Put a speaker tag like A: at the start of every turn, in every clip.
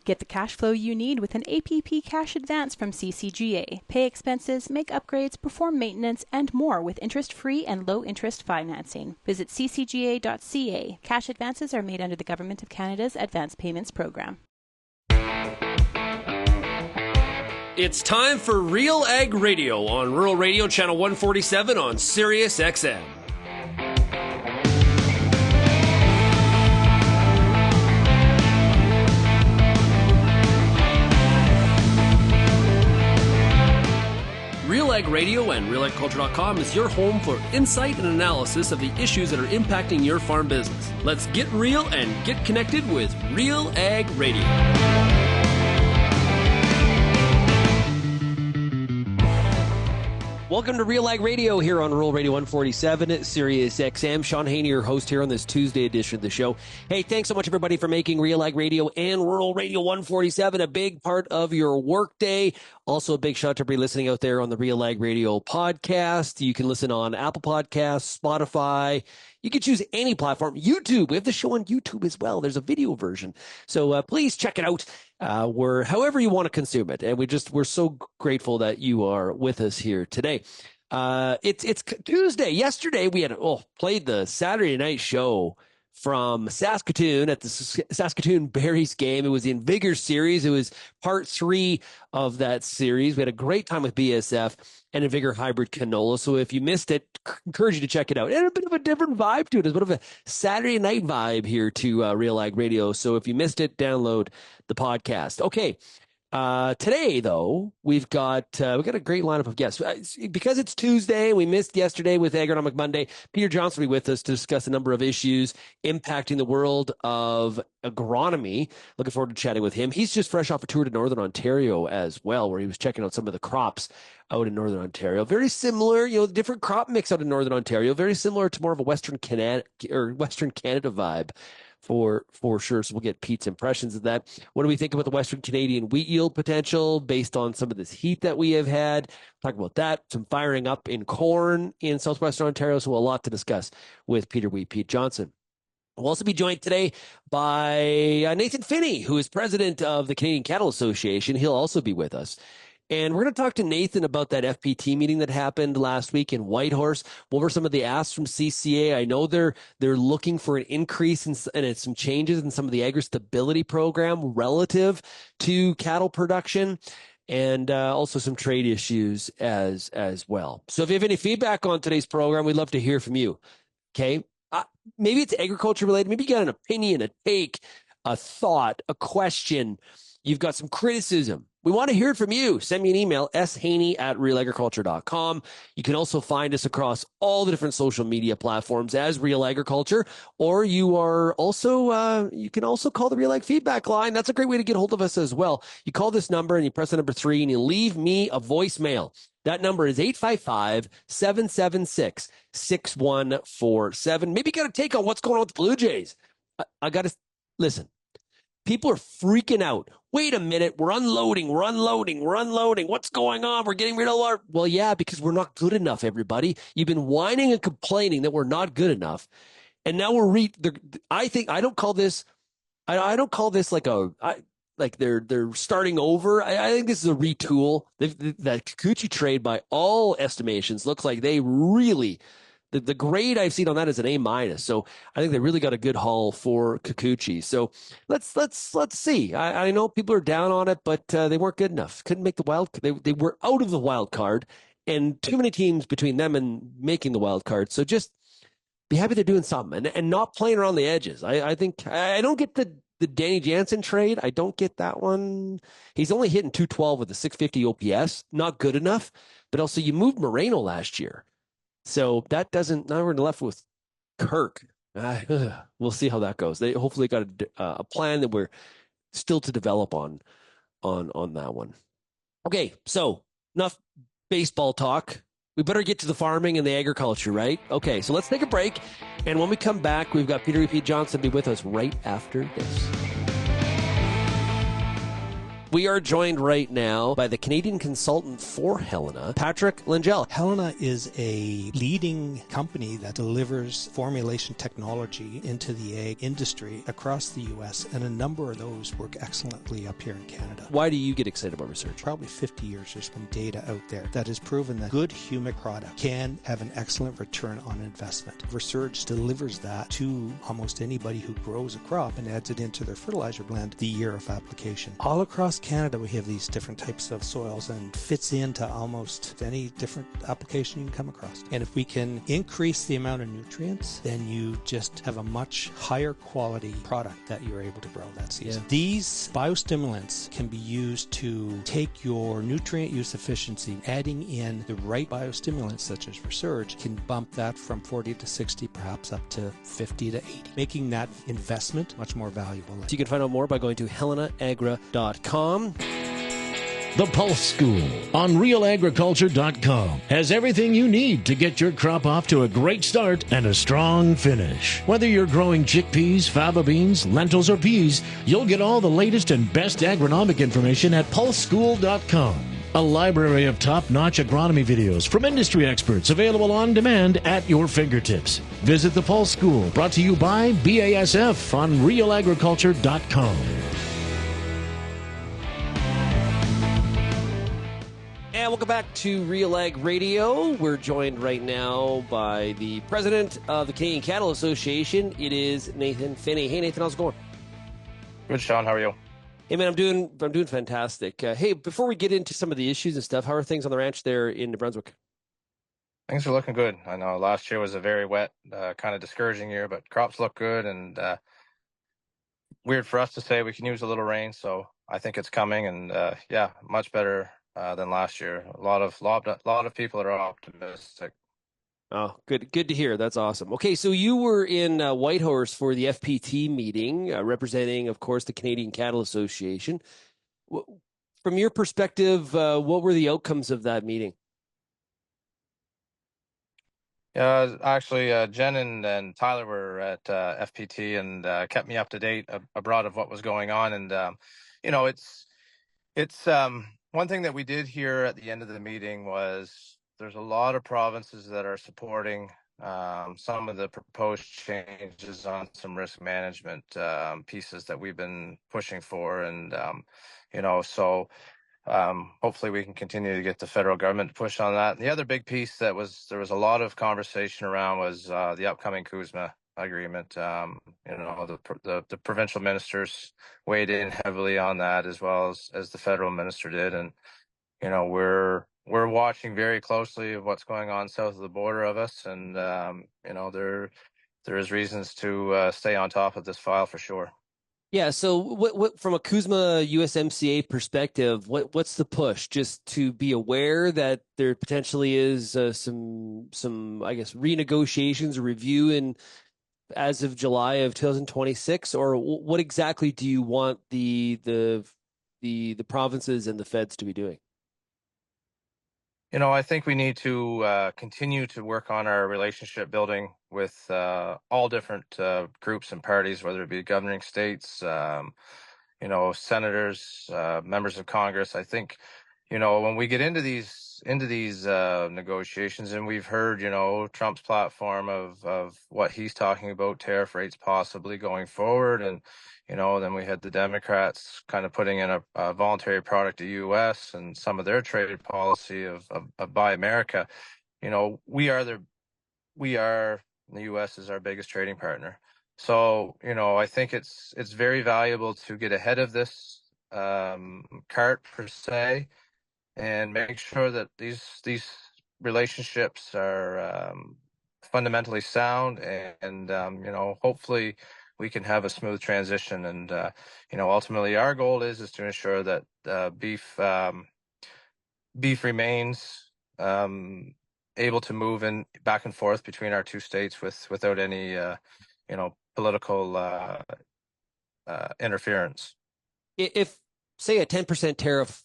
A: Get the cash flow you need with an APP cash advance from CCGA. Pay expenses, make upgrades, perform maintenance, and more with interest-free and low-interest financing. Visit ccga.ca. Cash advances are made under the Government of Canada's Advance Payments Program.
B: It's time for RealAg Radio on Rural Radio Channel 147 on Sirius XM. RealAg Radio and RealAgriculture.com is your home for insight and analysis of the issues that are impacting your farm business. Let's get real and get connected with RealAg Radio. Welcome to RealAg Radio here on Rural Radio 147 Sirius XM. Sean Haney, your host here on this Tuesday edition of the show. Hey, thanks so much, everybody, for making RealAg Radio and Rural Radio 147 a big part of your workday. Also, a big shout out to everybody listening out there on the RealAg Radio podcast. You can listen on Apple Podcasts, Spotify. You can choose any platform. YouTube. We have the show on YouTube as well. There's a video version. So please check it out. However you want to consume it. And we're so grateful that you are with us here today. It's Tuesday. Yesterday we had played the Saturday night show from Saskatoon at the Saskatoon Berries game. It was the Invigor series. It was part 3 of that series. We had a great time with BSF and Invigor hybrid canola. So if you missed it, encourage you to check it out. And a bit of a different vibe to it. It's a bit of a Saturday night vibe here to RealAg Radio. So if you missed it, download the podcast. Okay. Today, though, we've got a great lineup of guests. Because it's Tuesday, we missed yesterday with Agronomic Monday. Peter Johnson will be with us to discuss a number of issues impacting the world of agronomy. Looking forward to chatting with him. He's just fresh off a tour to Northern Ontario as well, where he was checking out some of the crops out in Northern Ontario. Very similar, different crop mix out in Northern Ontario. Very similar to more of a Western Canada vibe. For sure. So we'll get Pete's impressions of that. What do we think about the Western Canadian wheat yield potential based on some of this heat that we have had? Talk about that. Some firing up in corn in Southwestern Ontario. So a lot to discuss with Pete Johnson. We'll also be joined today by Nathan Phinney, who is president of the Canadian Cattle Association. He'll also be with us. And we're going to talk to Nathan about that FPT meeting that happened last week in Whitehorse. What were some of the asks from CCA? I know they're looking for an increase and some changes in some of the agri-stability program relative to cattle production, and also some trade issues as well. So if you have any feedback on today's program, we'd love to hear from you. Okay, maybe it's agriculture related. Maybe you got an opinion, a take, a thought, a question. You've got some criticism. We want to hear from you. Send me an email, shaney@realagriculture.com. You can also find us across all the different social media platforms as Real Agriculture, or you can also call the Real Ag feedback line. That's a great way to get hold of us as well. You call this number and you press the number 3 and you leave me a voicemail. That number is 855-776-6147. Maybe you got a take on what's going on with the Blue Jays. I got to listen. People are freaking out. Wait a minute. We're unloading. What's going on? We're getting rid of our... Well, yeah, because we're not good enough, everybody. You've been whining and complaining that we're not good enough. And now I don't call this like they're starting over. I think this is a retool. That Kikuchi trade, by all estimations, looks like they really... The grade I've seen on that is an A-. So I think they really got a good haul for Kikuchi. So let's see. I know people are down on it, but they weren't good enough. Couldn't make the wild. They were out of the wild card, and too many teams between them and making the wild card. So just be happy they're doing something and not playing around the edges. I think I don't get the Danny Jansen trade. I don't get that one. He's only hitting 212 with a 650 OPS. Not good enough. But also you moved Moreno last year. So that doesn't. Now we're left with Kirk. We'll see how that goes. They hopefully got a plan that we're still to develop on that one. Okay, so enough baseball talk. We better get to the farming and the agriculture, right? Okay, so let's take a break, and when we come back, we've got Peter Johnson be with us right after this. We are joined right now by the Canadian consultant for Helena, Patrick Langell.
C: Helena is a leading company that delivers formulation technology into the ag industry across the U.S., and a number of those work excellently up here in Canada.
B: Why do you get excited about research?
C: Probably 50 years there's been data out there that has proven that good humic product can have an excellent return on investment. Research delivers that to almost anybody who grows a crop and adds it into their fertilizer blend the year of application. All across Canada, we have these different types of soils and fits into almost any different application you can come across. And if we can increase the amount of nutrients, then you just have a much higher quality product that you're able to grow that season. Yeah. These biostimulants can be used to take your nutrient use efficiency. Adding in the right biostimulants such as Resurge can bump that from 40 to 60, perhaps up to 50 to 80, making that investment much more valuable.
B: So you can find out more by going to helenaagra.com.
D: The Pulse School on RealAgriculture.com has everything you need to get your crop off to a great start and a strong finish. Whether you're growing chickpeas, faba beans, lentils, or peas, you'll get all the latest and best agronomic information at PulseSchool.com. A library of top-notch agronomy videos from industry experts available on demand at your fingertips. Visit the Pulse School, brought to you by BASF on RealAgriculture.com.
B: And welcome back to RealAg Radio. We're joined right now by the president of the Canadian Cattle Association. It is Nathan Phinney. Hey, Nathan, how's it going?
E: Good, Sean. How are you?
B: Hey, man, I'm doing fantastic. Hey, before we get into some of the issues and stuff, how are things on the ranch there in New Brunswick?
E: Things are looking good. I know last year was a very wet, kind of discouraging year, but crops look good, and weird for us to say we can use a little rain, so I think it's coming, and yeah, much better than last year. A lot of people are optimistic.
B: Oh, good to hear. That's awesome. Okay, so you were in Whitehorse for the FPT meeting, representing, of course, the Canadian Cattle Association. From your perspective, what were the outcomes of that meeting?
E: Actually, Jen and Tyler were at FPT and kept me up to date abroad of what was going on. And it's one thing that we did hear at the end of the meeting was there's a lot of provinces that are supporting some of the proposed changes on some risk management pieces that we've been pushing for, and so hopefully we can continue to get the federal government to push on that. And the other big piece that there was a lot of conversation around was the upcoming CUSMA agreement. The provincial ministers weighed in heavily on that, as well as the federal minister did, and we're watching very closely of what's going on south of the border of us, and there is reasons to stay on top of this file for sure.
B: Yeah. So, what from a CUSMA USMCA perspective, what's the push? Just to be aware that there potentially is some I guess renegotiations or review as of July of 2026, or what exactly do you want the provinces and the feds to be doing?
E: I think we need to continue to work on our relationship building with all different groups and parties, whether it be governing states, senators, members of Congress. I think, when we get into these negotiations, and we've heard, Trump's platform of what he's talking about, tariff rates possibly going forward, and then we had the Democrats kind of putting in a voluntary product to U.S. and some of their trade policy of Buy America. The U.S. is our biggest trading partner. So, I think it's very valuable to get ahead of this cart per se, and make sure that these relationships are fundamentally sound, and hopefully we can have a smooth transition. And ultimately our goal is to ensure that beef remains able to move in back and forth between our two states without any political interference.
B: If say a 10% tariff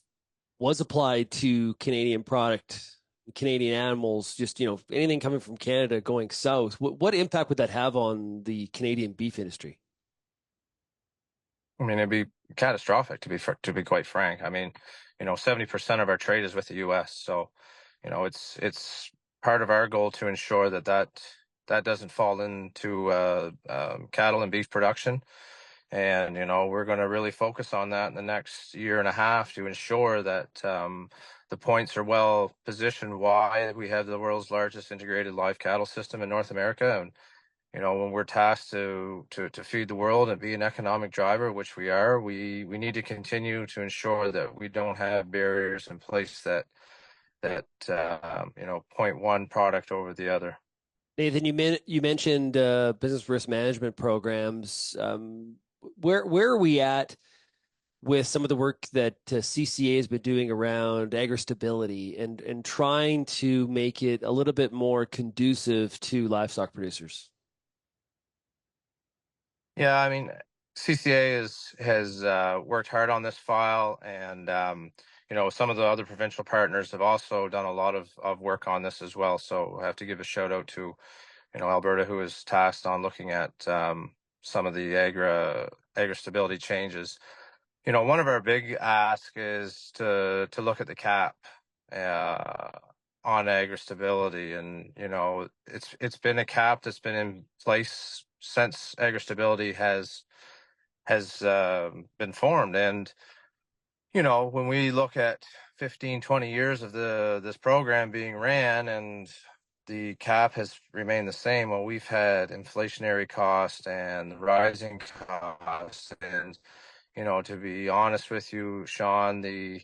B: was applied to Canadian product, Canadian animals, just anything coming from Canada going south, what impact would that have on the Canadian beef industry?
E: I mean, it'd be catastrophic to be quite frank. I mean, 70% of our trade is with the U.S. So, it's part of our goal to ensure that doesn't fall into cattle and beef production. And, we're going to really focus on that in the next year and a half to ensure that the points are well positioned why we have the world's largest integrated live cattle system in North America. And, when we're tasked to feed the world and be an economic driver, which we are, we need to continue to ensure that we don't have barriers in place that point one product over the other.
B: Nathan, you mentioned business risk management programs. Where are we at with some of the work that CCA has been doing around agri-stability and trying to make it a little bit more conducive to livestock producers?
E: Yeah, I mean, CCA has worked hard on this file, and some of the other provincial partners have also done a lot of work on this as well. So I have to give a shout out to Alberta, who is tasked on looking at some of the agri stability changes. One of our big asks is to look at the cap uh, on agri stability, and it's been a cap that's been in place since agri stability has been formed. And when we look at 15-20 years of this program being ran, and the cap has remained the same, well, we've had inflationary costs and rising costs. And to be honest with you, Sean, the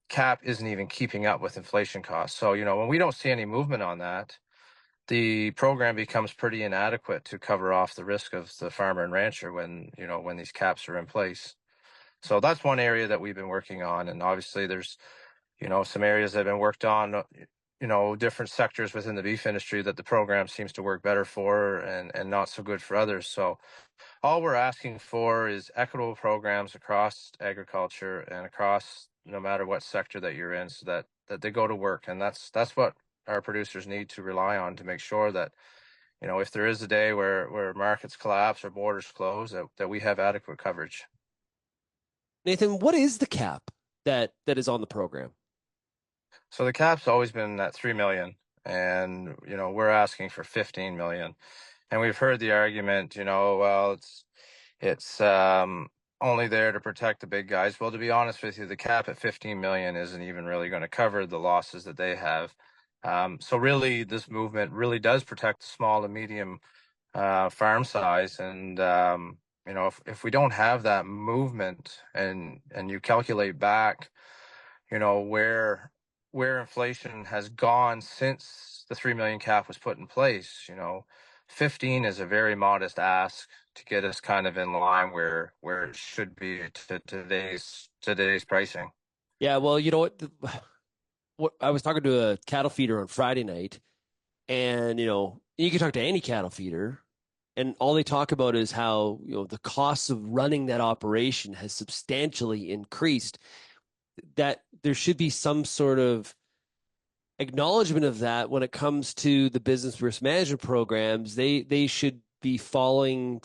E: cap isn't even keeping up with inflation costs. So when we don't see any movement on that, the program becomes pretty inadequate to cover off the risk of the farmer and rancher when these caps are in place. So that's one area that we've been working on. And obviously there's some areas that have been worked on, different sectors within the beef industry that the program seems to work better for, and not so good for others. So all we're asking for is equitable programs across agriculture and across no matter what sector that you're in, so that they go to work. And that's what our producers need to rely on to make sure that, if there is a day where markets collapse or borders close, that we have adequate coverage.
B: Nathan, what is the cap that is on the program?
E: So the cap's always been at 3 million, and we're asking for 15 million. And we've heard the argument, well, it's only there to protect the big guys. Well, to be honest with you, the cap at 15 million isn't even really going to cover the losses that they have. So really, this movement really does protect the small and medium farm size. And if we don't have that movement, and you calculate back, where inflation has gone since the 3 million cap was put in place, 15 is a very modest ask to get us kind of in line where it should be to today's pricing.
B: Yeah, well, you know what I was talking to a cattle feeder on Friday night, and you can talk to any cattle feeder, and all they talk about is how the cost of running that operation has substantially increased. That there should be some sort of acknowledgement of that when it comes to the business risk management programs. They should be following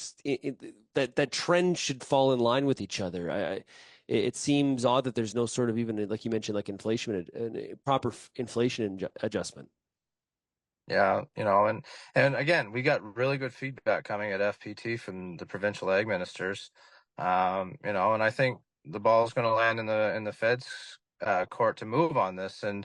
B: that trend should fall in line with each other. It seems odd that there's no sort of, even like you mentioned, like inflation, proper inflation adjustment.
E: Yeah, and again, we got really good feedback coming at FPT from the provincial ag ministers, and I think the ball is going to land in the Fed's court to move on this. And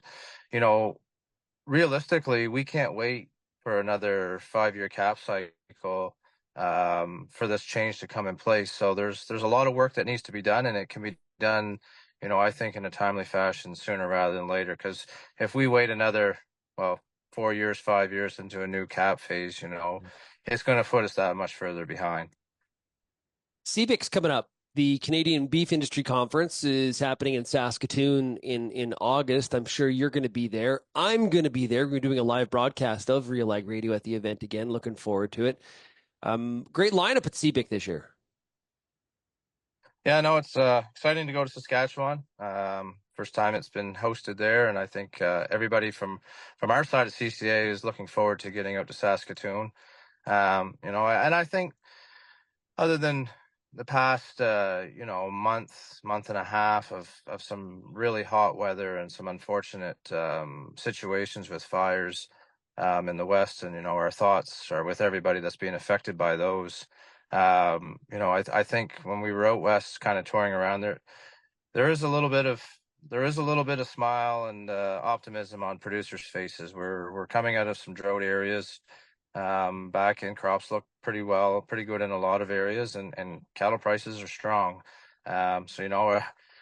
E: realistically, we can't wait for another 5-year cap cycle for this change to come in place. So there's a lot of work that needs to be done, and it can be done, I think, in a timely fashion sooner rather than later. Because if we wait another, 4 years, 5 years into a new cap phase, it's going to put us that much further behind.
B: CBIC's coming up. The Canadian Beef Industry Conference is happening in Saskatoon in August. I'm sure you're going to be there. I'm going to be there. We're doing a live broadcast of RealAg Radio at the event again. Looking forward to it. Great lineup at CBIC this year.
E: Yeah, no, it's exciting to go to Saskatchewan. First time it's been hosted there, and I think everybody from our side of CCA is looking forward to getting out to Saskatoon. And I think other than the past, month and a half of some really hot weather and some unfortunate situations with fires in the West. And, our thoughts are with everybody that's being affected by those. I think when we were out West kind of touring around there is a little bit of smile and optimism on producers' faces. We're coming out of some drought areas. Back in crops look pretty good in a lot of areas, and cattle prices are strong.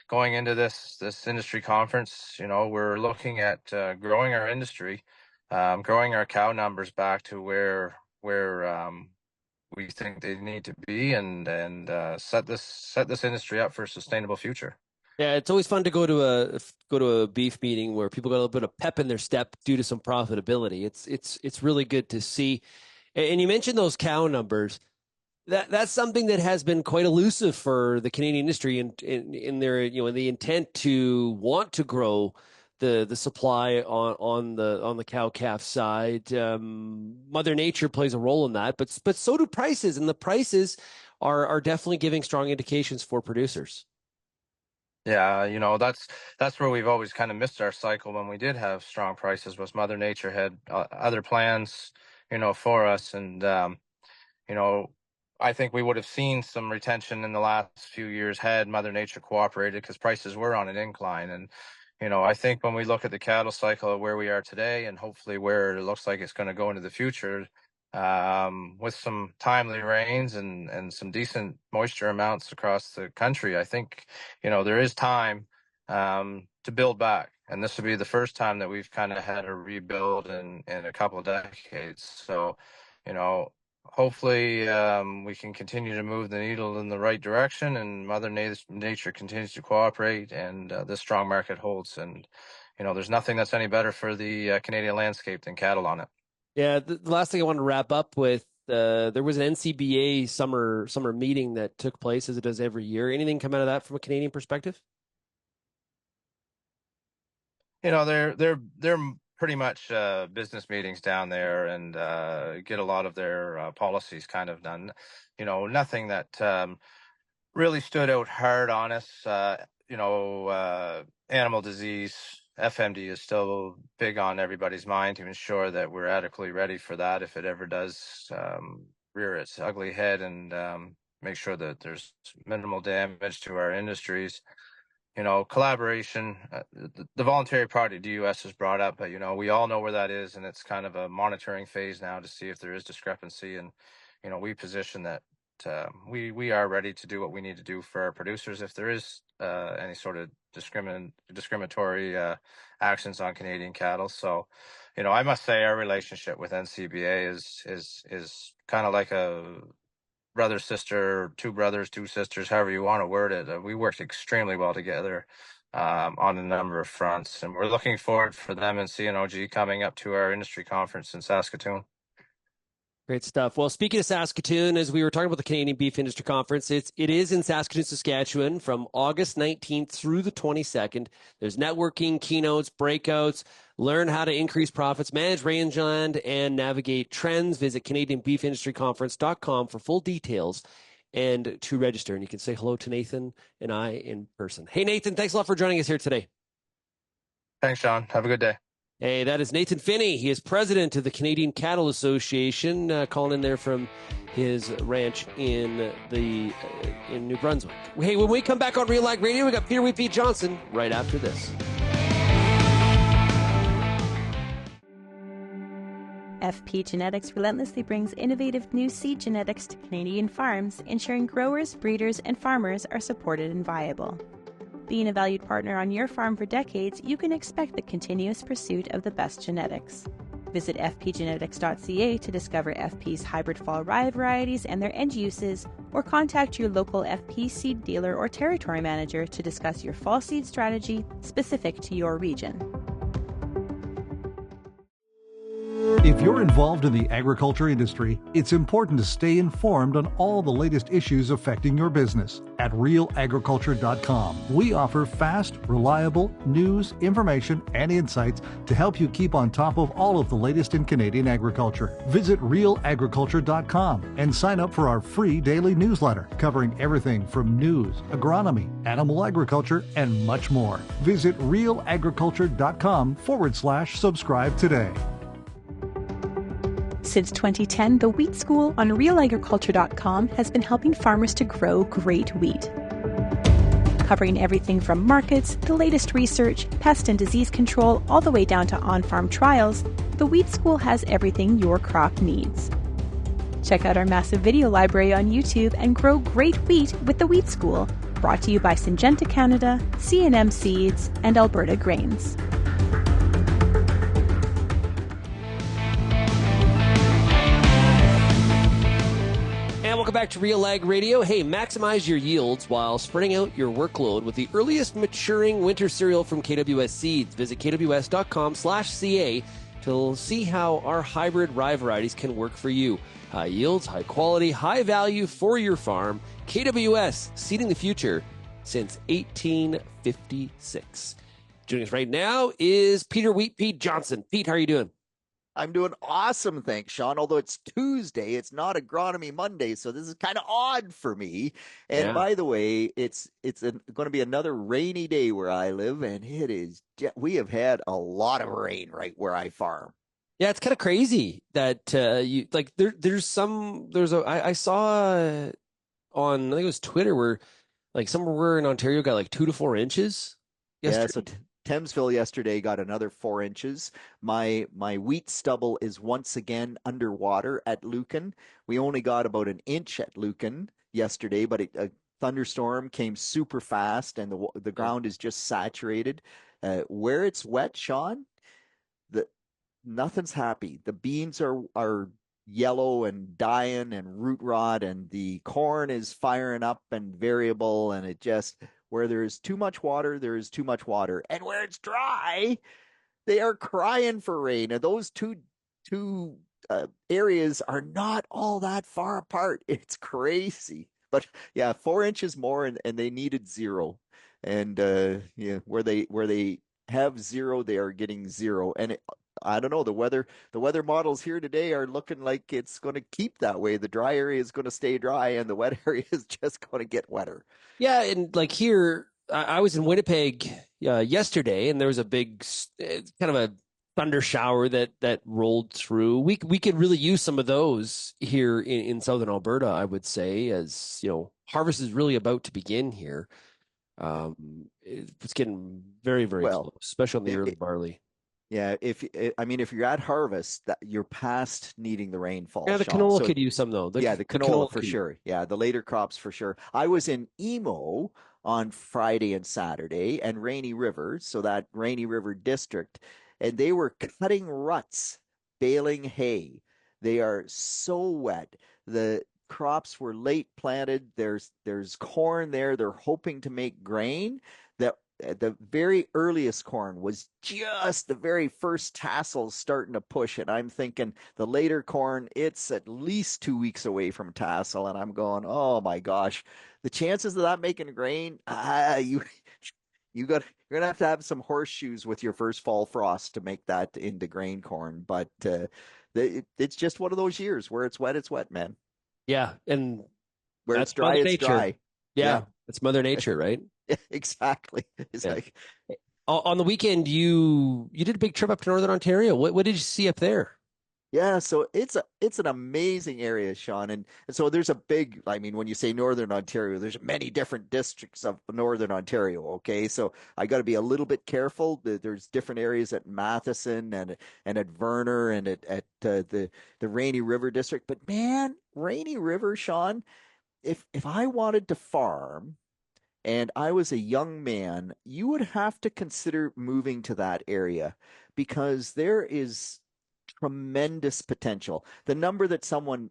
E: Going into this industry conference, we're looking at growing our industry, growing our cow numbers back to where we think they need to be, and set this industry up for a sustainable future.
B: Yeah, it's always fun to go to a beef meeting where people got a little bit of pep in their step due to some profitability. It's really good to see. And you mentioned those cow numbers. That's something that has been quite elusive for the Canadian industry in their in the intent to want to grow the supply on the cow calf side. Mother Nature plays a role in that, but so do prices, and the prices are definitely giving strong indications for producers.
E: Yeah, that's where we've always kind of missed our cycle when we did have strong prices. Was Mother Nature had other plans, for us, and I think we would have seen some retention in the last few years had Mother Nature cooperated, because prices were on an incline. And I think when we look at the cattle cycle of where we are today, and hopefully where it looks like it's going to go into the future, with some timely rains and some decent moisture amounts across the country, I think, there is time to build back. And this will be the first time that we've kind of had a rebuild in a couple of decades. So, hopefully we can continue to move the needle in the right direction, and Mother Nature continues to cooperate, and this strong market holds. And, there's nothing that's any better for the Canadian landscape than cattle on it.
B: Yeah, the last thing I want to wrap up with, there was an NCBA summer meeting that took place, as it does every year. Anything come out of that from a Canadian perspective?
E: They're pretty much business meetings down there, and get a lot of their policies kind of done. Nothing that really stood out hard on us. Animal disease, FMD is still big on everybody's mind to ensure that we're adequately ready for that if it ever does rear its ugly head, and make sure that there's minimal damage to our industries. Collaboration, the voluntary party DUS is brought up, but, we all know where that is, and it's kind of a monitoring phase now to see if there is discrepancy. And, we position that we are ready to do what we need to do for our producers if there is any sort of discriminatory actions on Canadian cattle. So, I must say our relationship with NCBA is kind of like a brother, sister, two brothers, two sisters, however you want to word it. We worked extremely well together on a number of fronts, and we're looking forward for them and CNOG coming up to our industry conference in Saskatoon.
B: Great stuff. Well, speaking of Saskatoon, as we were talking about the Canadian Beef Industry Conference, it is in Saskatoon, Saskatchewan from August 19th through the 22nd. There's networking, keynotes, breakouts, learn how to increase profits, manage rangeland, and navigate trends. Visit CanadianBeefIndustryConference.com for full details and to register. And you can say hello to Nathan and I in person. Hey, Nathan, thanks a lot for joining us here today.
E: Thanks, Sean. Have a good day.
B: Hey, that is Nathan Phinney. He is president of the Canadian Cattle Association, calling in there from his ranch in New Brunswick. Hey, when we come back on RealAg Radio, we got Peter Wheatfeed Johnson right after this.
A: FP Genetics relentlessly brings innovative new seed genetics to Canadian farms, ensuring growers, breeders, and farmers are supported and viable. Being a valued partner on your farm for decades, you can expect the continuous pursuit of the best genetics. Visit fpgenetics.ca to discover FP's hybrid fall rye varieties and their end uses, or contact your local FP seed dealer or territory manager to discuss your fall seed strategy specific to your region.
F: If you're involved in the agriculture industry, it's important to stay informed on all the latest issues affecting your business. At RealAgriculture.com, we offer fast, reliable news, information, and insights to help you keep on top of all of the latest in Canadian agriculture. Visit RealAgriculture.com and sign up for our free daily newsletter covering everything from news, agronomy, animal agriculture, and much more. Visit RealAgriculture.com/subscribe today.
A: Since 2010, the Wheat School on RealAgriculture.com has been helping farmers to grow great wheat. Covering everything from markets, the latest research, pest and disease control, all the way down to on-farm trials, the Wheat School has everything your crop needs. Check out our massive video library on YouTube and grow great wheat with the Wheat School, brought to you by Syngenta Canada, C&M Seeds, and Alberta Grains.
B: Welcome back to RealAg Radio. Hey, maximize your yields while spreading out your workload with the earliest maturing winter cereal from KWS Seeds. Visit kws.com/ca to see how our hybrid rye varieties can work for you. High yields, high quality, high value for your farm. KWS, seeding the future since 1856. Joining us right now is Peter Wheat Johnson. Pete, how are you doing?
G: I'm doing awesome, thanks, Sean. Although it's Tuesday, it's not Agronomy Monday, so this is kind of odd for me. And by the way, it's going to be another rainy day where I live, and we have had a lot of rain right where I farm.
B: Yeah, it's kind of crazy that I saw on, I think it was Twitter, where like somewhere in Ontario got like 2 to 4 inches yesterday.
G: Yeah, so Thamesville yesterday got another 4 inches. My wheat stubble is once again underwater at Lucan. We only got about an inch at Lucan yesterday, but a thunderstorm came super fast, and the ground is just saturated. Where it's wet, Sean, nothing's happy. The beans are yellow and dying and root rot, and the corn is firing up and variable, and it just, where there is too much water, there is too much water. And where it's dry, they are crying for rain. And those two areas are not all that far apart. It's crazy. But yeah, 4 inches more, and they needed 0. And where they have 0, they are getting 0. And I don't know, the weather models here today are looking like it's going to keep that way. The dry area is going to stay dry, and the wet area is just going to get wetter.
B: Yeah, and like here, I was in Winnipeg yesterday, and there was a big kind of a thunder shower that rolled through. We could really use some of those here in southern Alberta, I would say, as you know, harvest is really about to begin here. It's getting very, very close, especially on the early barley.
G: Yeah, if you're at harvest, you're past needing the rainfall.
B: Yeah, the canola could use some though.
G: The canola for sure. Yeah, the later crops for sure. I was in Emo on Friday and Saturday, and Rainy River, so that Rainy River district, and they were cutting ruts, baling hay. They are so wet. The crops were late planted. There's corn there. They're hoping to make grain. The very earliest corn was just the very first tassels starting to push it. I'm thinking the later corn, it's at least 2 weeks away from tassel, and I'm going, oh my gosh, the chances of that making grain, you're gonna have some horseshoes with your first fall frost to make that into grain corn. But it's just one of those years where it's wet, man.
B: Yeah, and
G: where it's dry, it's dry.
B: Yeah, it's Mother Nature, right?
G: Exactly. It's like
B: on the weekend you did a big trip up to Northern Ontario. What did you see up there?
G: Yeah, so it's an amazing area, Sean, and so there's a big, when you say Northern Ontario, there's many different districts of Northern Ontario. Okay, so I got to be a little bit careful. There's different areas at Matheson and at Verner and at the Rainy River district. But man, Rainy River, Sean, if I wanted to farm and I was a young man, you would have to consider moving to that area because there is tremendous potential. The number that someone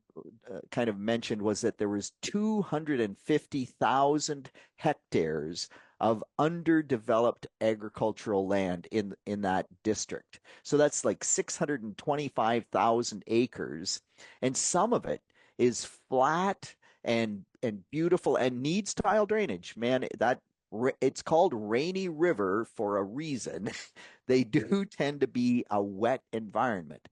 G: kind of mentioned was that there was 250,000 hectares of underdeveloped agricultural land in that district. So that's like 625,000 acres, and some of it is flat and beautiful and needs tile drainage. Man, that it's called Rainy River for a reason. They do tend to be a wet environment.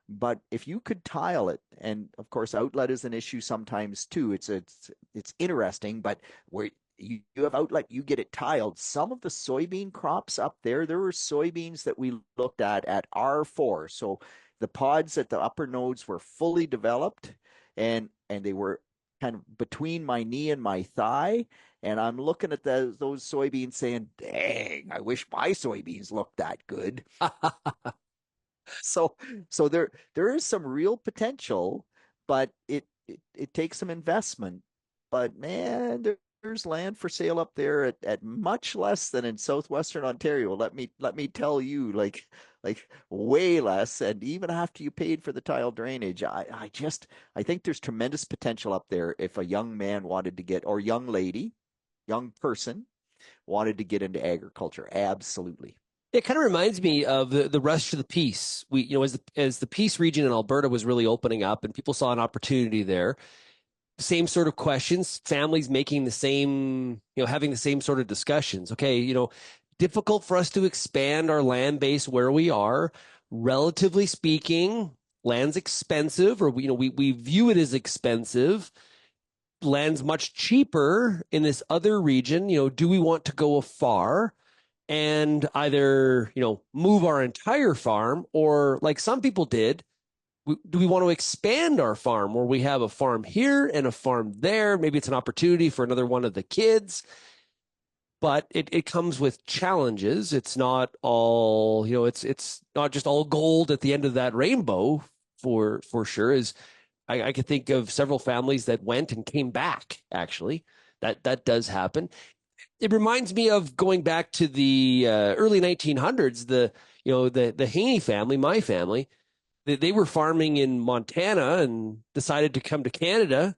G: But if you could tile it, and of course outlet is an issue sometimes too. It's interesting, but where you have outlet, you get it tiled. Some of the soybean crops up there, there were soybeans that we looked at R4. So the pods at the upper nodes were fully developed, and they were kind of between my knee and my thigh. And I'm looking at those soybeans saying, dang, I wish my soybeans looked that good. So there is some real potential, but it takes some investment. But man, there's land for sale up there at much less than in Southwestern Ontario. Let me tell you, like way less. And even after you paid for the tile drainage, I think there's tremendous potential up there if a young man wanted to get, or young lady, young person wanted to get into agriculture. Absolutely.
B: It kind of reminds me of the rush to the peace. As the peace region in Alberta was really opening up and people saw an opportunity there, same sort of questions, families making the same, having the same sort of discussions. Okay, difficult for us to expand our land base where we are. Relatively speaking, land's expensive, or we view it as expensive. Land's much cheaper in this other region. Do we want to go afar and either, move our entire farm, or like some people did, do we want to expand our farm where we have a farm here and a farm there? Maybe it's an opportunity for another one of the kids, but it comes with challenges. It's not all, it's not just all gold at the end of that rainbow for sure. I could think of several families that went and came back, actually. That does happen. It reminds me of going back to the early 1900s, the Phinney family, my family. They were farming in Montana and decided to come to Canada,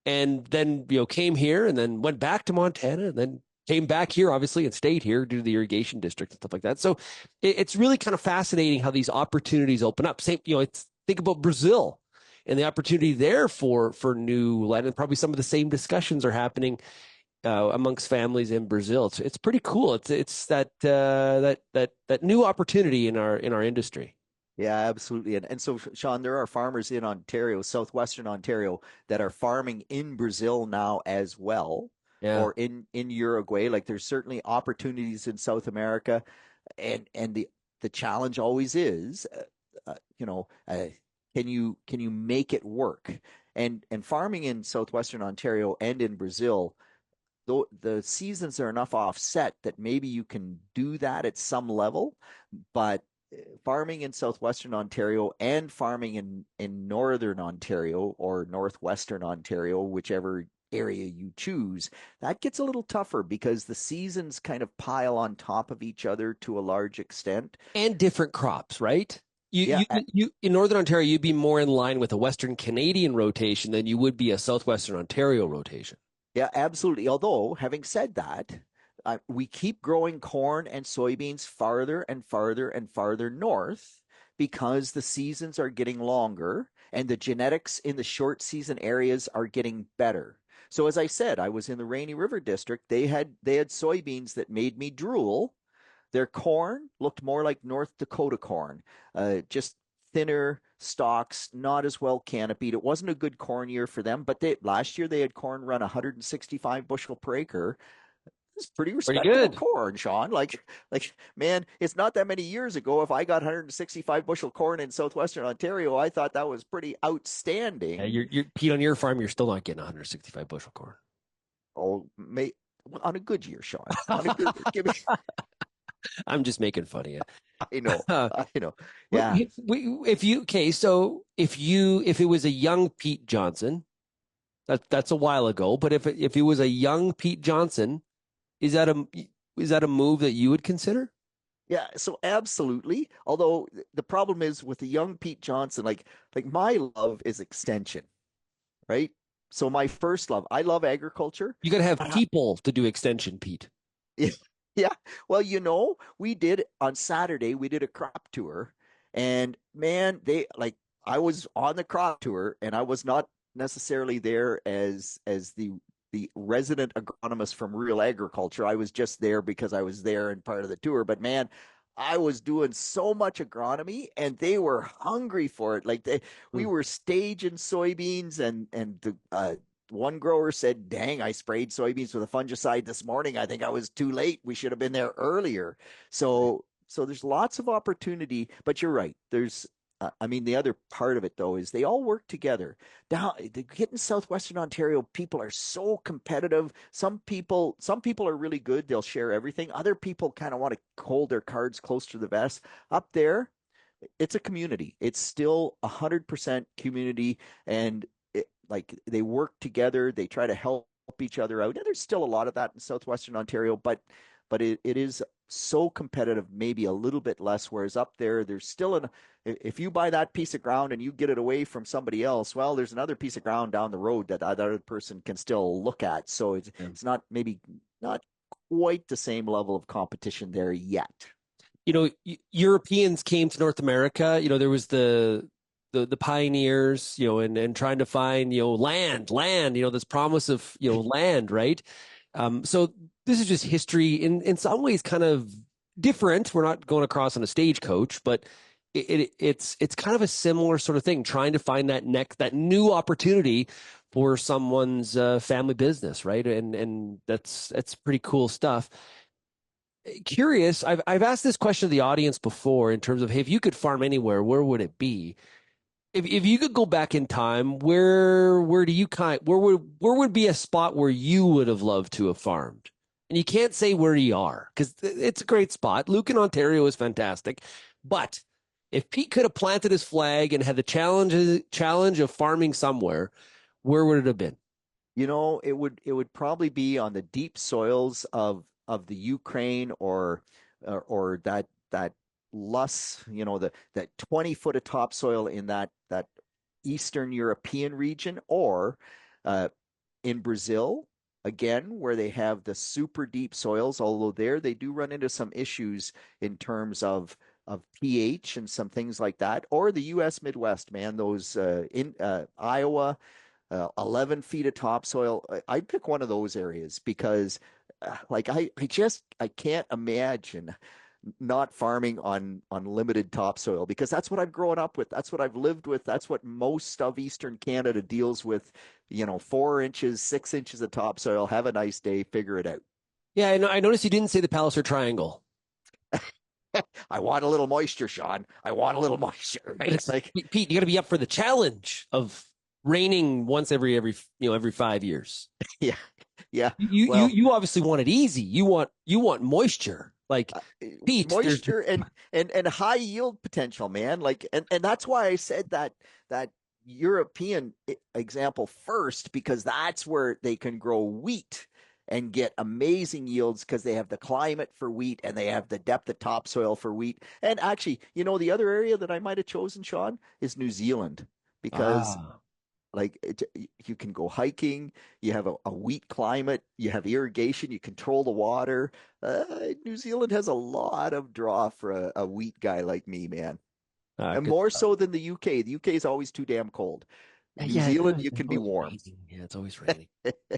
B: and then came here and then went back to Montana and then came back here, obviously, and stayed here due to the irrigation district and stuff like that. So it's really kind of fascinating how these opportunities open up. Same, think about Brazil and the opportunity there for new land, and probably some of the same discussions are happening amongst families in Brazil. It's pretty cool. It's that new opportunity in our industry.
G: Yeah, absolutely. And so, Sean, there are farmers in Ontario, Southwestern Ontario, that are farming in Brazil now as well, or in Uruguay. Like there's certainly opportunities in South America, and the challenge always is, can you make it work? And farming in Southwestern Ontario and in Brazil, though the seasons are enough offset that maybe you can do that at some level, but farming in Southwestern Ontario and farming in Northern Ontario or Northwestern Ontario, whichever area you choose, that gets a little tougher because the seasons kind of pile on top of each other to a large extent.
B: And different crops, right? You in Northern Ontario, you'd be more in line with a Western Canadian rotation than you would be a Southwestern Ontario rotation.
G: Yeah, absolutely. Although, having said that, we keep growing corn and soybeans farther and farther and farther north because the seasons are getting longer and the genetics in the short season areas are getting better. So as I said, I was in the Rainy River district. They had soybeans that made me drool. Their corn looked more like North Dakota corn, just thinner stalks, not as well canopied. It wasn't a good corn year for them, but last year they had corn run 165 bushel per acre. It's pretty respectable
B: good
G: corn, Sean. Like, man, it's not that many years ago. If I got 165 bushel corn in Southwestern Ontario, I thought that was pretty outstanding.
B: Yeah, you're Pete, on your farm, you're still not getting 165 bushel corn.
G: Oh, on a good year, Sean. On a good year, give me.
B: I'm just making fun of you.
G: I know. Yeah.
B: If it was a young Pete Johnson, that's a while ago. But if it was a young Pete Johnson, is that a move that you would consider?
G: Yeah, so absolutely. Although the problem is with the young Pete Johnson, like my love is extension, right? So my first love, I love agriculture.
B: You got to have people to do extension, Pete.
G: Yeah. Well, we did on Saturday, we did a crop tour, and man, I was on the crop tour, and I was not necessarily there as the resident agronomist from Real Agriculture. I was just there because I was there and part of the tour. But man, I was doing so much agronomy, and they were hungry for it. Like we were staging soybeans, and the one grower said, "Dang, I sprayed soybeans with a fungicide this morning. I think I was too late. We should have been there earlier." So there's lots of opportunity, but you're right. There's the other part of it, though, is they all work together. Now, getting Southwestern Ontario, people are so competitive. Some people are really good. They'll share everything. Other people kind of want to hold their cards close to the vest. Up there, it's a community. It's still 100% community, and they work together. They try to help each other out. And there's still a lot of that in Southwestern Ontario, but it is so competitive, maybe a little bit less, whereas up there's still if you buy that piece of ground and you get it away from somebody else, well, there's another piece of ground down the road that other person can still look at. So it's not quite the same level of competition there yet.
B: Europeans came to North America. There was the pioneers, and trying to find, land, this promise of, land, right? So this is just history in some ways kind of different. We're not going across on a stagecoach, but it's kind of a similar sort of thing, trying to find that new opportunity for someone's family business, right? And that's pretty cool stuff. Curious, I've asked this question to the audience before in terms of, hey, if you could farm anywhere, where would it be? If you could go back in time, where would be a spot where you would have loved to have farmed? And you can't say where you are, because it's a great spot. Lucan, Ontario is fantastic. But if Pete could have planted his flag and had the challenge of farming somewhere, where would it have been?
G: It would probably be on the deep soils of the Ukraine or that loess, that 20 foot of topsoil in that Eastern European region, or in Brazil, again, where they have the super deep soils, although they do run into some issues in terms of pH and some things like that, or the U.S. Midwest, man, those in Iowa, 11 feet of topsoil. I'd pick one of those areas because I can't imagine not farming on limited topsoil, because that's what I've grown up with. That's what I've lived with. That's what most of Eastern Canada deals with. 4 inches, 6 inches of topsoil. Have a nice day. Figure it out.
B: Yeah, I noticed you didn't say the Palliser Triangle.
G: I want a little moisture, Sean. I want a little moisture. Right?
B: It's like, Pete, you got to be up for the challenge of raining once every 5 years.
G: Yeah.
B: You obviously want it easy. You want moisture. Pete,
G: moisture and high yield potential, man. And that's why I said that European example first, because that's where they can grow wheat and get amazing yields, because they have the climate for wheat and they have the depth of topsoil for wheat. And actually, the other area that I might have chosen, Sean, is New Zealand, because you can go hiking, you have a wheat climate, you have irrigation, you control the water. New Zealand has a lot of draw for a wheat guy like me, man. And more so than the UK. The UK is always too damn cold. New Zealand, you can be warm.
B: Yeah, it's always raining.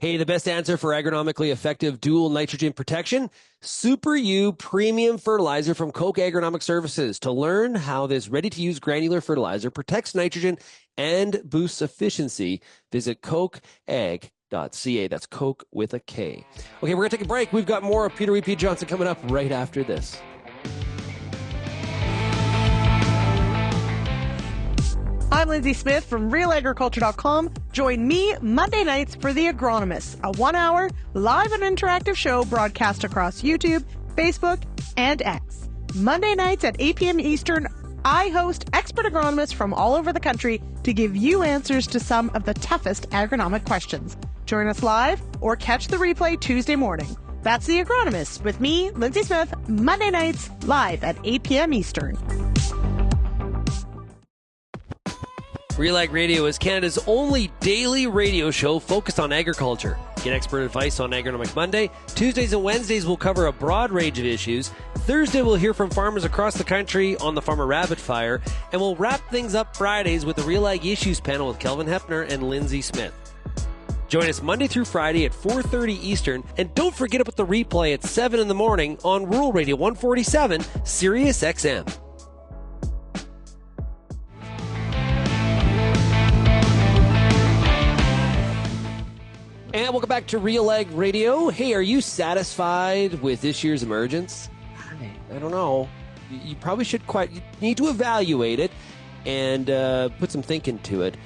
B: Hey, the best answer for agronomically effective dual nitrogen protection, Super U Premium Fertilizer from Koch Agronomic Services. To learn how this ready-to-use granular fertilizer protects nitrogen and boosts efficiency, visit kochag.ca. That's Koch with a K. Okay, we're going to take a break. We've got more of Peter P. Johnson coming up right after this.
H: I'm Lindsay Smith from RealAgriculture.com. Join me Monday nights for The Agronomist, a 1-hour live and interactive show broadcast across YouTube, Facebook, and X. Monday nights at 8 p.m. Eastern, I host expert agronomists from all over the country to give you answers to some of the toughest agronomic questions. Join us live or catch the replay Tuesday morning. That's The Agronomist with me, Lindsay Smith, Monday nights live at 8 p.m. Eastern.
B: RealAg Radio is Canada's only daily radio show focused on agriculture. Get expert advice on Agronomic Monday. Tuesdays and Wednesdays will cover a broad range of issues. Thursday we'll hear from farmers across the country on the Farmer Rapid Fire. And we'll wrap things up Fridays with the RealAg Issues panel with Kelvin Hepner and Lindsay Smith. Join us Monday through Friday at 4:30 Eastern. And don't forget about the replay at 7 in the morning on Rural Radio 147, Sirius XM. And welcome back to RealAg Radio. Hey, are you satisfied with this year's emergence? I don't know. You probably should you need to evaluate it and put some thinking to it.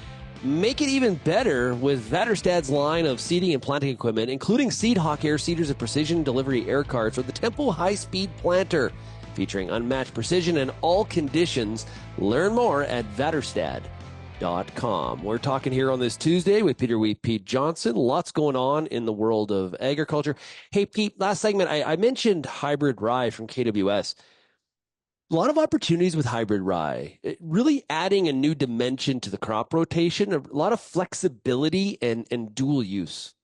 B: Make it even better with Vatterstad's line of seeding and planting equipment, including SeedHawk air seeders and precision delivery air carts, or the Tempo high-speed planter, featuring unmatched precision and all conditions. Learn more at Vatterstad.com. We're talking here on this Tuesday with Peter Wheat Pete Johnson. Lots going on in the world of agriculture. Hey, Pete, last segment, I mentioned hybrid rye from KWS. A lot of opportunities with hybrid rye, really adding a new dimension to the crop rotation, a lot of flexibility and dual use.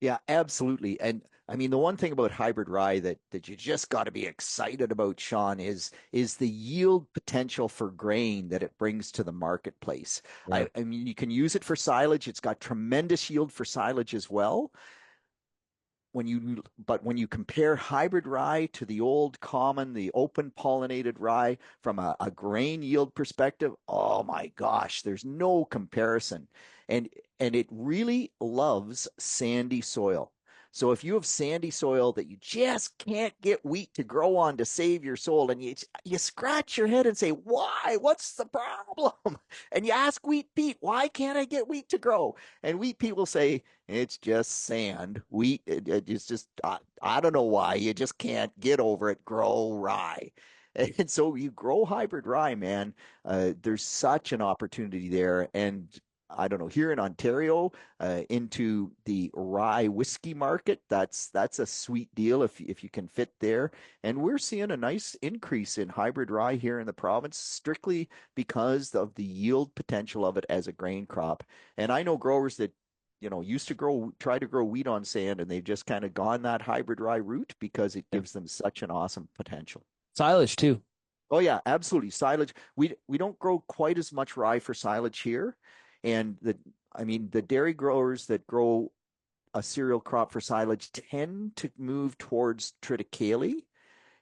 G: Yeah, absolutely. And I mean, the one thing about hybrid rye that you just got to be excited about, Sean, is the yield potential for grain that it brings to the marketplace. Yeah. I mean, you can use it for silage. It's got tremendous yield for silage as well. When you compare hybrid rye to the old common, the open pollinated rye from a grain yield perspective, oh my gosh, there's no comparison. And it really loves sandy soil. So if you have sandy soil that you just can't get wheat to grow on to save your soul, and you scratch your head and say, why? What's the problem? And you ask Wheat Pete, why can't I get wheat to grow? And Wheat Pete will say, it's just sand. Wheat, it's just, I don't know why. You just can't get over it. Grow rye. And so you grow hybrid rye, man. There's such an opportunity there. And I don't know, here in Ontario, into the rye whiskey market, that's a sweet deal if you can fit there. And we're seeing a nice increase in hybrid rye here in the province, strictly because of the yield potential of it as a grain crop. And I know growers that used to try to grow wheat on sand, and they've just kind of gone that hybrid rye route because it gives them such an awesome potential.
B: Silage too.
G: Oh yeah, absolutely. Silage. We don't grow quite as much rye for silage here. And the dairy growers that grow a cereal crop for silage tend to move towards triticale.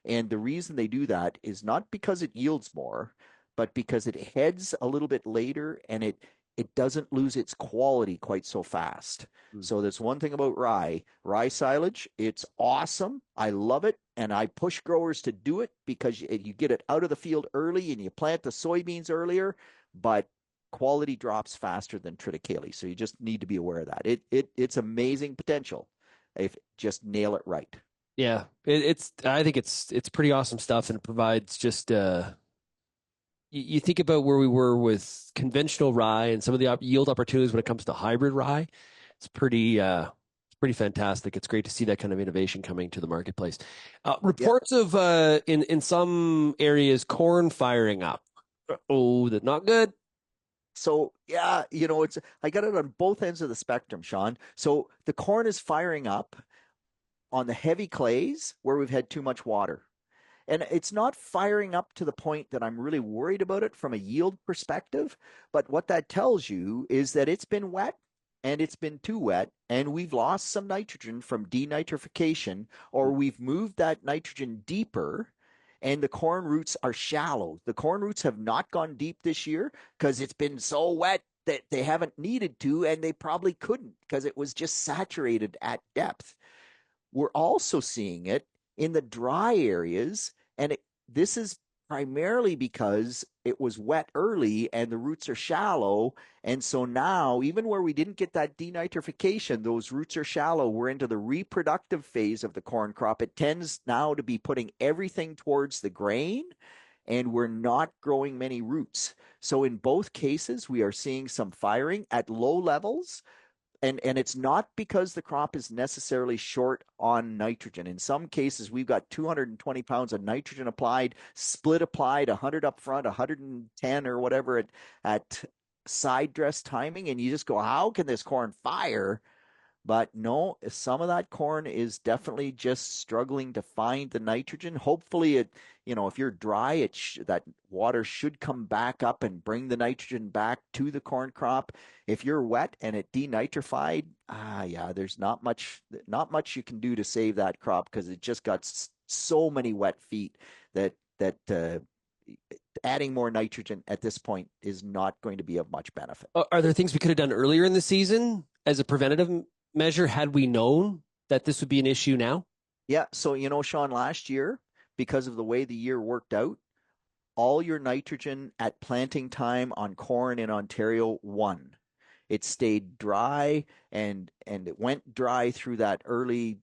G: And the reason they do that is not because it yields more, but because it heads a little bit later and it doesn't lose its quality quite so fast. So that's one thing about rye. Rye silage, it's awesome. I love it. And I push growers to do it because you get it out of the field early and you plant the soybeans earlier. But quality drops faster than triticale, so you just need to be aware of that. It's amazing potential if just nail it right.
B: Yeah, I think it's pretty awesome stuff, and it provides just you think about where we were with conventional rye and some of the yield opportunities when it comes to hybrid rye. It's pretty fantastic. It's great to see that kind of innovation coming to the marketplace. Reports of in some areas corn firing up. Oh, that's not good.
G: So yeah, I got it on both ends of the spectrum, Sean. So the corn is firing up on the heavy clays where we've had too much water. And it's not firing up to the point that I'm really worried about it from a yield perspective. But what that tells you is that it's been wet and it's been too wet, and we've lost some nitrogen from denitrification, or we've moved that nitrogen deeper. And the corn roots are shallow. The corn roots have not gone deep this year because it's been so wet that they haven't needed to, and they probably couldn't because it was just saturated at depth. We're also seeing it in the dry areas, and this is primarily because it was wet early and the roots are shallow. And so now, even where we didn't get that denitrification, those roots are shallow. We're into the reproductive phase of the corn crop. It tends now to be putting everything towards the grain, and we're not growing many roots. So in both cases, we are seeing some firing at low levels. And it's not because the crop is necessarily short on nitrogen. In some cases, we've got 220 pounds of nitrogen applied, split applied, 100 up front, 110 or whatever at side dress timing, and you just go, how can this corn fire? But no, some of that corn is definitely just struggling to find the nitrogen. Hopefully if you're dry, that water should come back up and bring the nitrogen back to the corn crop. If you're wet and it denitrified, there's not much you can do to save that crop, because it just got so many wet feet that adding more nitrogen at this point is not going to be of much benefit.
B: Are there things we could have done earlier in the season as a preventative measure had we known that this would be an issue now?
G: Yeah. So, Sean, last year, because of the way the year worked out, all your nitrogen at planting time on corn in Ontario won. It stayed dry and it went dry through that early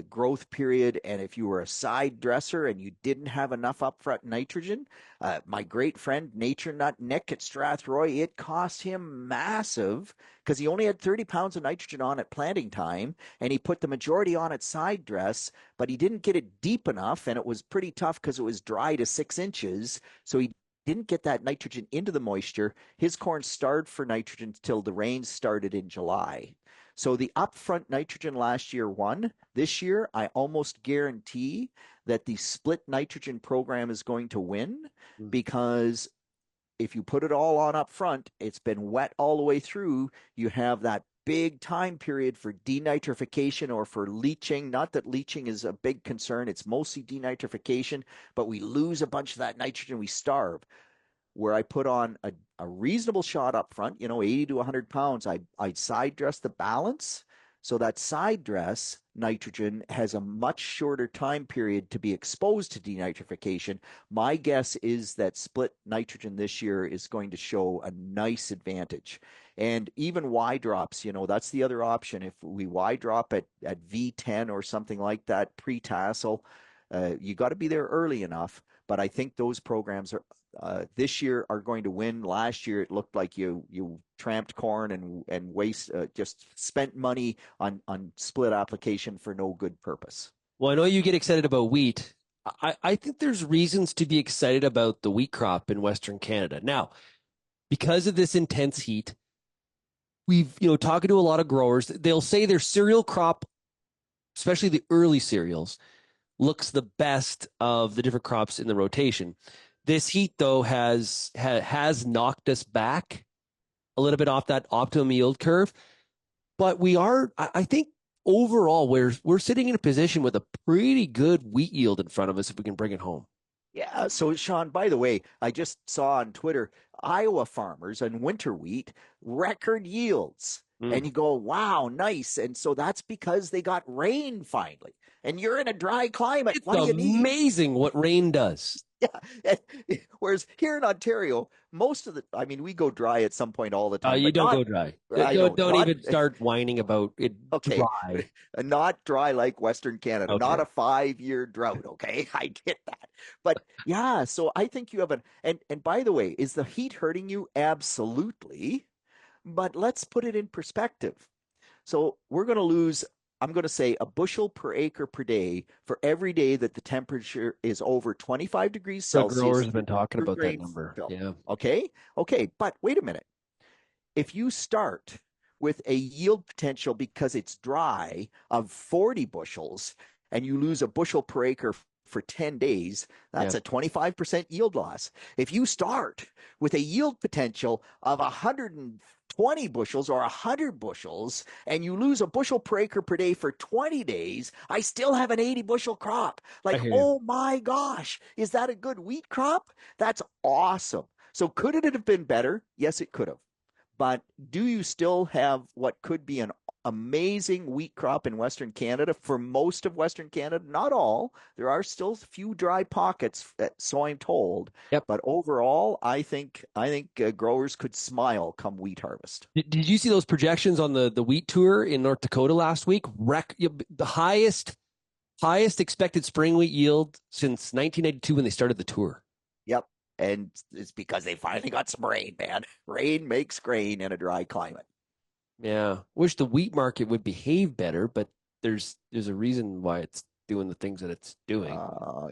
G: growth period. And if you were a side dresser and you didn't have enough upfront nitrogen, my great friend Nature Nut Nick at Strathroy, it cost him massive, because he only had 30 pounds of nitrogen on at planting time, and he put the majority on at side dress, but he didn't get it deep enough, and it was pretty tough because it was dry to 6 inches. So he didn't get that nitrogen into the moisture. His corn starved for nitrogen till the rains started in July. So the upfront nitrogen last year won. This year, I almost guarantee that the split nitrogen program is going to win, because if you put it all on up front, it's been wet all the way through. You have that big time period for denitrification or for leaching. Not that leaching is a big concern. It's mostly denitrification, but we lose a bunch of that nitrogen. We starve. Where I put on a reasonable shot up front, 80 to 100 pounds, I'd side dress the balance. So that side dress nitrogen has a much shorter time period to be exposed to denitrification. My guess is that split nitrogen this year is going to show a nice advantage. And even Y drops, that's the other option. If we Y drop at V10 or something like that pre-tassel, you got to be there early enough. But I think those programs this year are going to win. Last year, it looked like you tramped corn and just spent money on split application for no good purpose.
B: Well, I know you get excited about wheat. I think there's reasons to be excited about the wheat crop in Western Canada. Now, because of this intense heat, we've, talking to a lot of growers, they'll say their cereal crop, especially the early cereals, looks the best of the different crops in the rotation. This heat, though, has knocked us back a little bit off that optimum yield curve. But we are, I think, overall, we're sitting in a position with a pretty good wheat yield in front of us if we can bring it home.
G: Yeah. So, Sean, by the way, I just saw on Twitter, Iowa farmers on winter wheat, record yields. And you go, wow, nice. And so that's because they got rain finally. And you're in a dry climate.
B: It's amazing what rain does.
G: Yeah. Whereas here in Ontario, we go dry at some point all the time.
B: You don't go dry. Don't even start whining about it dry.
G: Not dry like Western Canada. Okay. Not a 5-year drought, okay? I get that. But yeah, so I think you have and by the way, is the heat hurting you? Absolutely. But let's put it in perspective. So we're going to lose, I'm going to say, a bushel per acre per day for every day that the temperature is over 25 degrees Celsius.
B: The growers have been talking about that number. Yeah.
G: Okay. But wait a minute. If you start with a yield potential, because it's dry, of 40 bushels, and you lose a bushel per acre for 10 days, that's a 25% yield loss. If you start with a yield potential of 120 bushels or 100 bushels, and you lose a bushel per acre per day for 20 days, I still have an 80 bushel crop. Like, oh my gosh, is that a good wheat crop? That's awesome. So could it have been better? Yes, it could have. But do you still have what could be an amazing wheat crop in Western Canada for most of Western Canada? Not all. There are still a few dry pockets, so I'm told.
B: Yep.
G: But overall, I think growers could smile come wheat harvest.
B: Did you see those projections on the wheat tour in North Dakota last week? The highest expected spring wheat yield since 1992 when they started the tour.
G: Yep. And it's because they finally got some rain, man. Rain makes grain in a dry climate.
B: Yeah. Wish the wheat market would behave better, but there's a reason why it's doing the things that it's doing.
G: I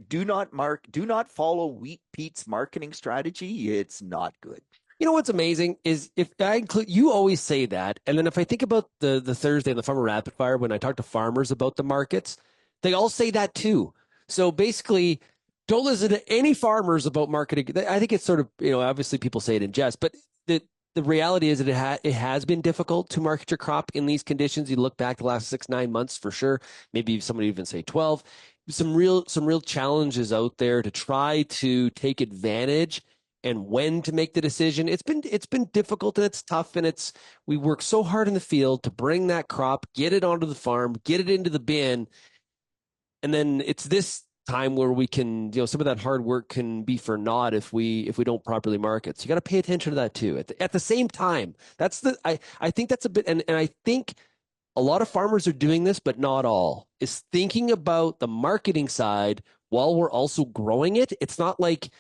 G: do not follow Wheat Pete's marketing strategy. It's not good.
B: You know what's amazing is if I include, you always say that, and then if I think about the Thursday and the Farmer Rapid Fire, when I talk to farmers about the markets, they all say that too. So basically, don't listen to any farmers about marketing. I think it's sort of, obviously people say it in jest, but the reality is that it has been difficult to market your crop in these conditions. You look back the last 6-9 months for sure. Maybe somebody even say 12. Some real challenges out there to try to take advantage and when to make the decision. It's been difficult and it's tough, and we work so hard in the field to bring that crop, get it onto the farm, get it into the bin, and then it's this time where we can, some of that hard work can be for naught if we don't properly market. So you got to pay attention to that too. At the same time, I think that's a bit, and I think a lot of farmers are doing this, but not all, is thinking about the marketing side while we're also growing it. It's not like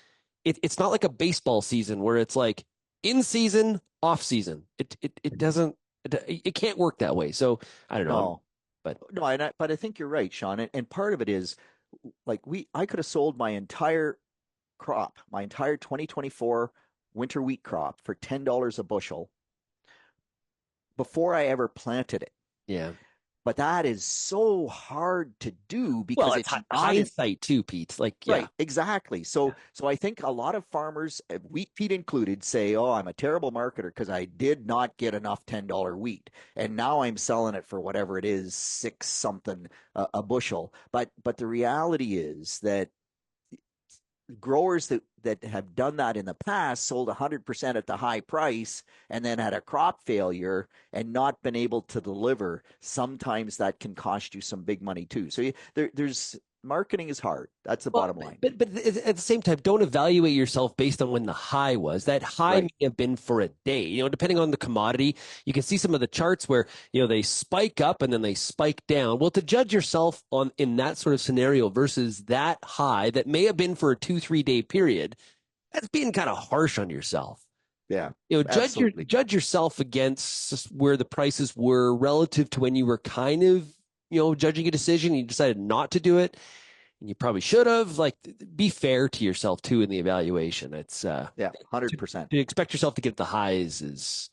B: a baseball season where it's like in season, off season. It can't work that way. So I don't know.
G: But I think you're right, Sean. And part of it is, like, I could have sold my entire crop, my entire 2024 winter wheat crop for $10 a bushel before I ever planted it.
B: Yeah.
G: But that is so hard to do because
B: it's hindsight too, Pete. Like, yeah.
G: Right, exactly. So I think a lot of farmers, Wheat Pete included, say, "Oh, I'm a terrible marketer because I did not get enough $10 wheat, and now I'm selling it for whatever it is, 6 something a bushel." But the reality is that growers that have done that in the past sold 100% at the high price and then had a crop failure and not been able to deliver. Sometimes that can cost you some big money too. So there's marketing is hard. That's the bottom line.
B: But at the same time, don't evaluate yourself based on when the high was. That high may have been for a day. Depending on the commodity, you can see some of the charts where they spike up and then they spike down. Well, to judge yourself in that sort of scenario versus that high that may have been for a 2-3 day period, that's being kind of harsh on yourself.
G: Yeah.
B: Judge yourself against where the prices were relative to when you were kind of judging a decision, you decided not to do it, and you probably should have. Like, be fair to yourself too in the evaluation. It's
G: 100%.
B: To expect yourself to get the highs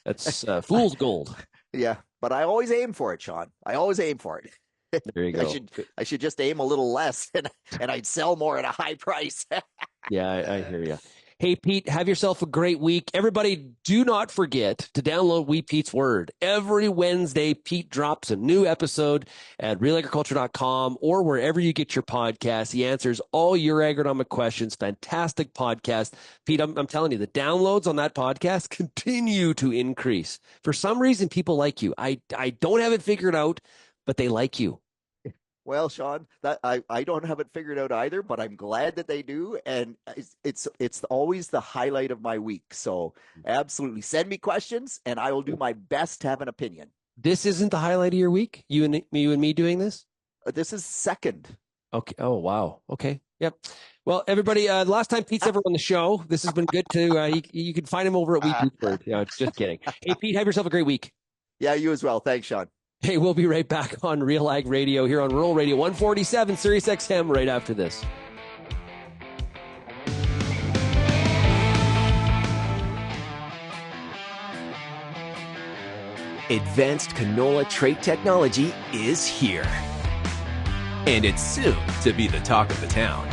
B: that's fool's gold.
G: Yeah, but I always aim for it, Sean. I always aim for it.
B: There you go.
G: I should just aim a little less, and I'd sell more at a high price.
B: Yeah, I hear you. Hey, Pete, have yourself a great week. Everybody, do not forget to download Wheat Pete's Word. Every Wednesday, Pete drops a new episode at RealAgriculture.com or wherever you get your podcasts. He answers all your agronomic questions. Fantastic podcast. Pete, I'm telling you, the downloads on that podcast continue to increase. For some reason, people like you. I don't have it figured out, but they like you.
G: Well, Sean, that I don't have it figured out either, but I'm glad that they do, and it's always the highlight of my week. So absolutely, send me questions, and I will do my best to have an opinion.
B: This isn't the highlight of your week? You and me doing this?
G: This is second.
B: Okay. Oh, wow. Okay. Yep. Well, everybody, last time Pete's ever on the show, this has been good too. You can find him over at Wheat Pete's Word. Just kidding. Hey, Pete, have yourself a great week.
G: Yeah, you as well. Thanks, Sean.
B: Hey, we'll be right back on RealAg Radio here on Rural Radio 147 Sirius XM right after this.
I: Advanced canola trait technology is here. And it's soon to be the talk of the town.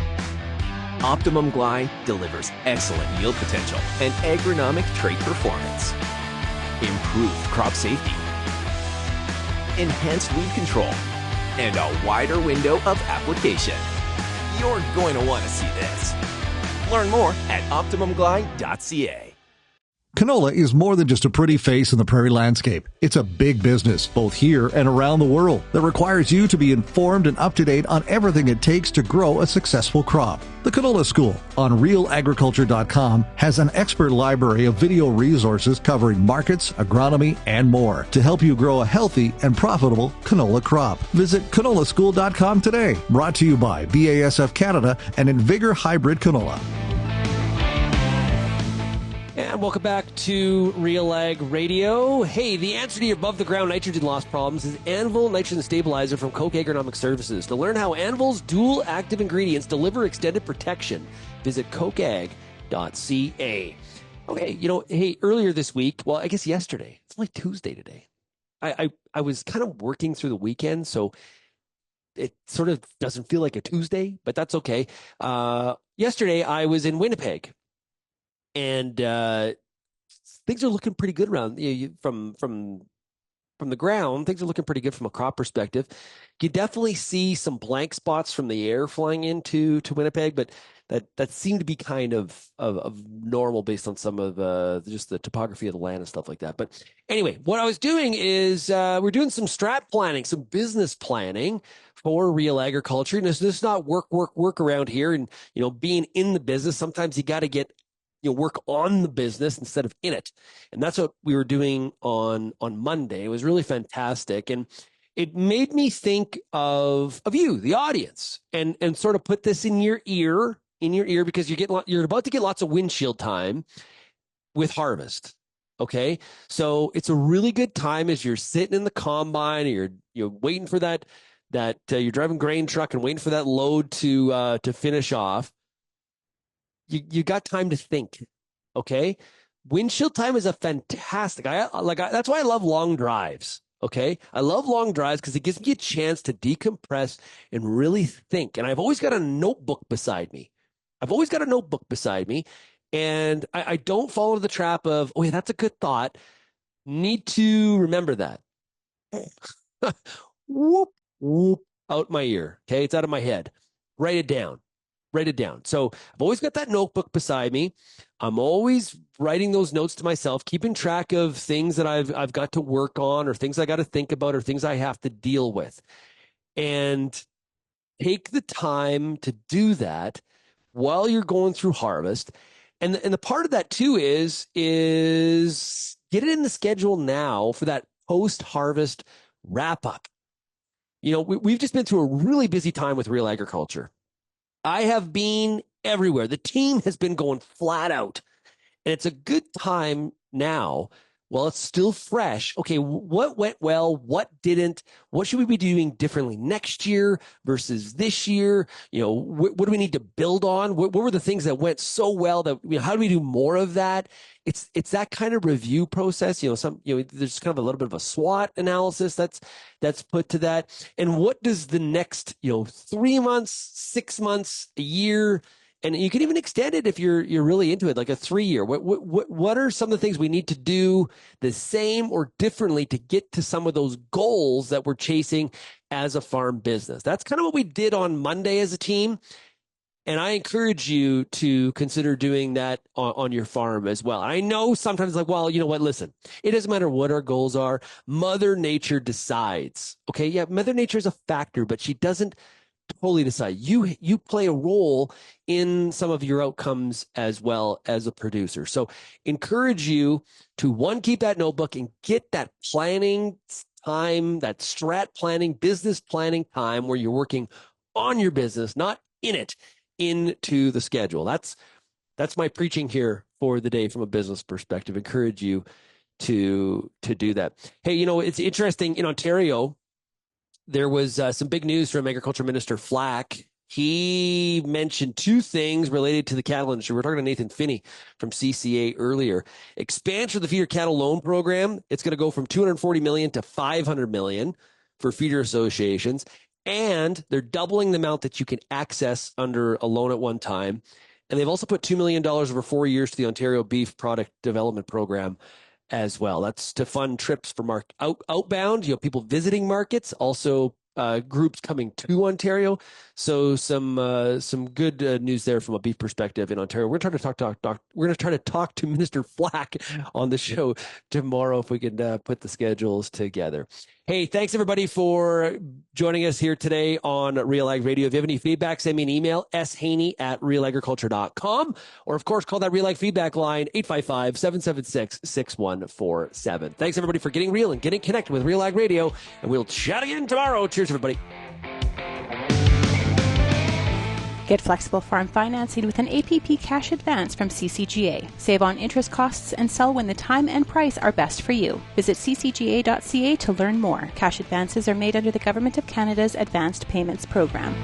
I: Optimum Glide delivers excellent yield potential and agronomic trait performance. Improved crop safety, enhanced weed control, and a wider window of application. You're going to want to see this. Learn more at OptimumGlide.ca.
F: Canola is more than just a pretty face in the prairie landscape. It's a big business, both here and around the world, that requires you to be informed and up to date on everything it takes to grow a successful crop. The Canola School on RealAgriculture.com has an expert library of video resources covering markets, agronomy, and more to help you grow a healthy and profitable canola crop. Visit canolaschool.com today. Brought to you by BASF Canada and Invigor Hybrid Canola.
B: And welcome back to RealAg Radio. Hey, the answer to your above-the-ground nitrogen loss problems is Anvil Nitrogen Stabilizer from Koch Agronomic Services. To learn how Anvil's dual active ingredients deliver extended protection, visit kochag.ca. Okay, hey, earlier this week, well, I guess yesterday, it's only Tuesday today, I was kind of working through the weekend, so it sort of doesn't feel like a Tuesday, but that's okay. Yesterday, I was in Winnipeg. And things are looking pretty good around from the ground. Things are looking pretty good from a crop perspective. You definitely see some blank spots from the air flying into Winnipeg, but that seemed to be kind of normal based on some of just the topography of the land and stuff like that. But anyway, what I was doing is we're doing some strat planning, some business planning for Real Agriculture. And this is not work around here. And being in the business, sometimes you got to get work on the business instead of in it. And that's what we were doing on Monday. It was really fantastic. And it made me think of you, the audience, and sort of put this in your ear because you're about to get lots of windshield time with harvest. Okay. So it's a really good time as you're sitting in the combine and you're waiting for that you're driving grain truck and waiting for that load to finish off. You got time to think, okay? Windshield time is a fantastic. That's why I love long drives, okay? I love long drives because it gives me a chance to decompress and really think. And I've always got a notebook beside me. And I don't fall into the trap of, oh yeah, that's a good thought. Need to remember that. Whoop, whoop, out my ear, okay? It's out of my head. Write it down. So I've always got that notebook beside me. I'm always writing those notes to myself, keeping track of things that I've got to work on or things I got to think about or things I have to deal with. And take the time to do that while you're going through harvest. And the part of that too is get it in the schedule now for that post-harvest wrap-up. We've just been through a really busy time with Real Agriculture. I have been everywhere. The team has been going flat out. And it's a good time now, while it's still fresh. Okay, what went well? What didn't? What should we be doing differently next year versus this year? What do we need to build on? What were the things that went so well that, how do we do more of that? It's that kind of review process. There's kind of a little bit of a SWOT analysis that's put to that. And what does the next, 3 months, 6 months, a year, and you can even extend it if you're really into it, like a 3-year. What are some of the things we need to do the same or differently to get to some of those goals that we're chasing as a farm business? That's kind of what we did on Monday as a team. And I encourage you to consider doing that on your farm as well. I know sometimes well, you know what? Listen, it doesn't matter what our goals are. Mother Nature decides. Okay. Yeah. Mother Nature is a factor, but she doesn't totally decide. You play a role in some of your outcomes as well as a producer. So encourage you to keep that notebook and get that planning time, that strat planning, business planning time where you're working on your business, not in it, into the schedule. That's my preaching here for the day from a business perspective. Encourage you to do that. Hey, it's interesting in Ontario. There was some big news from Agriculture Minister Flack. He mentioned 2 things related to the cattle industry. We're talking to Nathan Phinney from CCA earlier. Expansion of the feeder cattle loan program. It's going to go from $240 million to $500 million for feeder associations. And they're doubling the amount that you can access under a loan at one time. And they've also put $2 million over 4 years to the Ontario Beef Product Development Program as well. That's to fund trips for outbound, people visiting markets, also groups coming to Ontario. So some good news there from a beef perspective in Ontario. We're going to try to talk to Minister Flack on the show tomorrow if we can put the schedules together. Hey, thanks everybody for joining us here today on RealAg Radio. If you have any feedback, send me an email, shaney@realagriculture.com, or of course, call that RealAg feedback line, 855-776-6147. Thanks everybody for getting real and getting connected with RealAg Radio, and we'll chat again tomorrow. Cheers, everybody.
A: Get flexible farm financing with an APP cash advance from CCGA. Save on interest costs and sell when the time and price are best for you. Visit ccga.ca to learn more. Cash advances are made under the Government of Canada's Advanced Payments Program.